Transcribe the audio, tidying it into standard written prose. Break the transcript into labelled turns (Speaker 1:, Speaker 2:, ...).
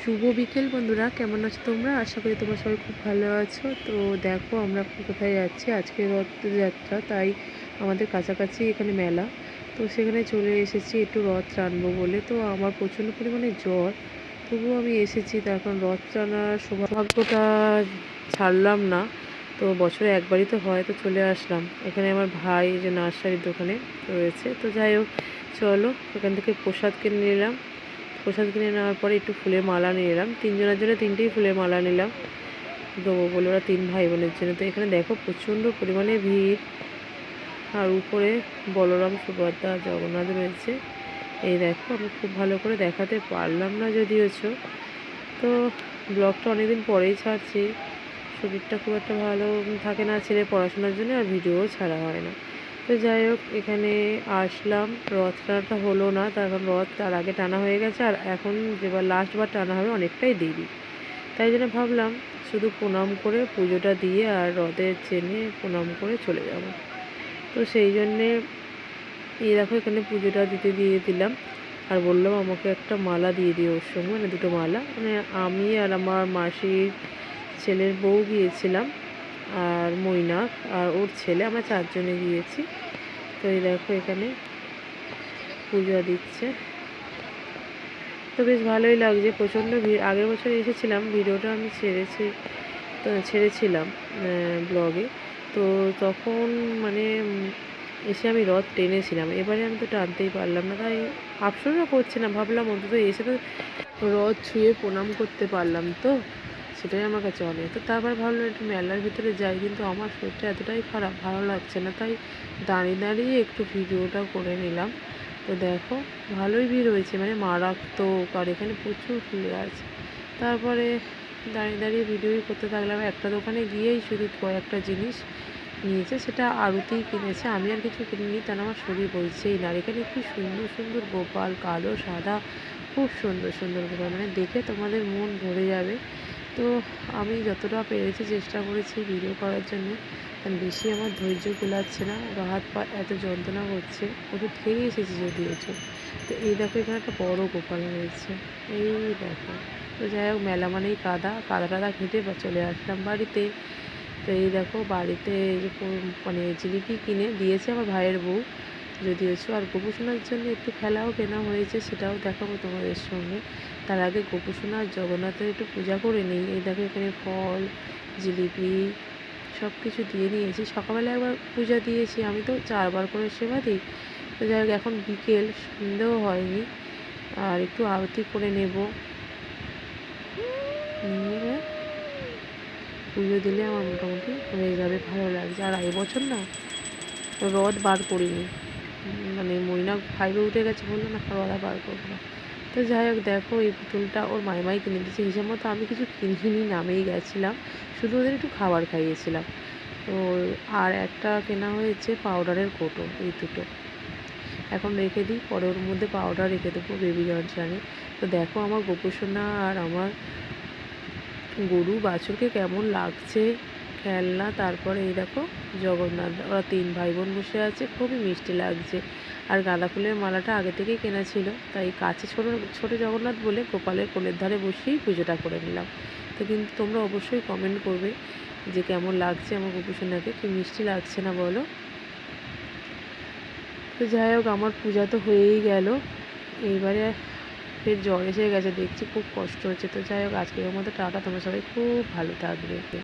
Speaker 1: শুভ বিকেল বন্ধুরা, কেমন আছো তোমরা? আশা করি তোমরা সবাই খুব ভালো আছো। তো দেখো আমরা কোথায় যাচ্ছি, আজকে রথযাত্রা, তাই আমাদের কাছাকাছি এখানে মেলা। তো সেখানে চলে এসেছি একটু রথ টানবো বলে। তো আমার প্রচণ্ড পরিমাণে জ্বর, তবুও আমি এসেছি, তার কারণ রথ টানার সৌভাগ্যটা ছাড়লাম না। তো বছরে একবারই তো হয়, তো চলে আসলাম। এখানে আমার ভাই যে নার্সারির দোকানে রয়েছে। তো যাই হোক, চলো এখান থেকে প্রসাদ কিনে নিলাম। প্রসাদ কিনে নেওয়ার পরে একটু ফুলের মালা নিয়ে এলাম, তিনজনের জন্য তিনটেই ফুলের মালা নিলাম, দেবো বলে, ওরা তিন ভাই বোনের জন্য। তো এখানে দেখো প্রচণ্ড পরিমাণে ভিড়, আর উপরে বলরাম, সুভদ্রা, জগন্নাথ রয়েছে। এই দেখো, আমি খুব ভালো করে দেখাতে পারলাম না যদিও। তো ব্লগটা অনেকদিন পরেই ছাড়ছি, শরীরটা খুব একটা ভালো থাকে না ছেলে পড়াশোনার জন্য, আর ভিডিও ছাড়া হয় না। তো যাই হোক, এখানে আসলাম, রথ টানাটা হলো না, তার কারণ রথ তার আগে টানা হয়ে গেছে, আর এখন যেবার লাস্টবার টানা হবে অনেকটাই দেরি। তাই জন্য ভাবলাম শুধু প্রণাম করে পুজোটা দিয়ে আর রথের চেনে প্রণাম করে চলে যাব। তো সেই জন্যে এই দেখো এখানে পুজোটা দিয়ে দিলাম, আর বললাম আমাকে একটা মালা দিয়ে দিও ওর সঙ্গে, মানে দুটো মালা। মানে আমি আর আমার মাসির ছেলের বউ গিয়েছিলাম, আর মৈনাক আর ওর ছেলে, আমরা চারজনে গিয়েছি। তো এই দেখো এখানে পূজা দিচ্ছে, তো বেশ ভালোই লাগছে, প্রচণ্ড ভিড়। আগের বছর এসেছিলাম, ভিডিওটা আমি ছেড়েছিলাম ব্লগে। তো তখন মানে এসে আমি রথ টেনেছিলাম, এবারে আমি তো টানতেই পারলাম না, তাই আফসোসও করছি না, ভাবলাম অন্তত এসে তো রথ ছুঁয়ে প্রণাম করতে পারলাম, তো সেটাই আমার কাছে অনেক। তো তারপর ভাবলাম একটু মেলার ভিতরে যাই, কিন্তু আমার শরীরটা এতটাই খারাপ, ভালো লাগছে না, তাই দাঁড়িয়ে দাঁড়িয়ে একটু ভিডিওটা করে নিলাম। তো দেখো ভালোই ভিড় হয়েছে, মানে মারাত্মক, আর এখানে প্রচুর ভিড় আছে। তারপরে দাঁড়িয়ে দাঁড়িয়ে ভিডিওই করতে থাকলাম। একটা দোকানে গিয়েই শুধু কয়েকটা জিনিস নিয়েছে, সেটা আরতিই কিনেছে, আমি আর কিছু কিনিনি, তার আমার শরীর বলছেই না। আর এখানে কি সুন্দর সুন্দর গোপাল, কালো সাদা, খুব সুন্দর সুন্দর গোপাল, মানে দেখে তোমাদের মন ভরে যাবে। তো আমি যতটা পেরেছি চেষ্টা করেছি ভিডিও করার জন্য, কারণ বেশি আমার ধৈর্য কুলাচ্ছে না, হাত পা এত যন্ত্রণা করছে, ওষুধ খেয়ে এসেছি যদিও। তো এই দেখো এখানে একটা বড় গোপাল রয়েছে, এই দেখো। তো যাই হোক, মেলা মানেই কাদা টাদা খেতে চলে আসলাম বাড়িতে। তো এই দেখো বাড়িতে যে মানে জিলিপি কিনে দিয়েছে আমার ভাইয়ের বউ যদিও, আর গোপুসোনার জন্য একটু খেলাও কেনা হয়েছে, সেটাও দেখাবো তোমাদের সঙ্গে। তার আগে গোপুসোনা আর জগন্নাথের একটু পূজা করে নিই। এই দেখো এখানে ফল, জিলিপি সব কিছু দিয়ে নিয়েছি। সকালবেলা একবার পূজা দিয়েছি, আমি তো 4বার করে সেবা দিই। তো যাই হোক, এখন বিকেল, সন্ধেও হয়নি, আর একটু আরতি করে নেব, নিয়ে পুজো দিলে আমার মোটামুটি হয়ে যাবে, ভালো লাগছে। আর এবছর না রথ বার করিনি, মানে মৈনাক 5-এ উঠে গেছে, বললো না রথ বার করবো না। তো যাই হোক, দেখো এই পুতুলটা ওর মাইমাই কিনে দিয়েছে, হিসেব মতো আমি কিছু কিনিনি, নামেই গেছিলাম, শুধু ওদের একটু খাবার খাইয়েছিলাম। তো আর একটা কেনা হয়েছে পাউডারের কোটো, এই দুটো এখন রেখে দিই, পরে ওর মধ্যে পাউডার রেখে দেবো বেবি জনসানে। তো দেখো আমার গোপুসোনা আর আমার গরু বাছুরকে কেমন লাগছে খেলনা। তারপরে এই দেখো জগন্নাথ, ওরা 3 ভাই বোন বসে আছে, খুবই মিষ্টি লাগছে। আর গাঁদা ফুলের মালাটা আগে থেকেই কেনা ছিল, তাই কাছে ছোট জগন্নাথ বলে গোপালের কোলের ধারে বসেই পুজোটা করে নিলাম। তো কিন্তু তোমরা অবশ্যই কমেন্ট করবে যে কেমন লাগছে আমার গোপুসোনাকে, কি মিষ্টি লাগছে না বলো। তো যাই হোক, আমার পূজা তো হয়েই গেল, এইবারে ফের জ্বর এসে গেছে, দেখছি খুব কষ্ট হচ্ছে। তো যাই হোক, আজকের মতো টাটা, তোমরা সবাই খুব ভালো থাকবে।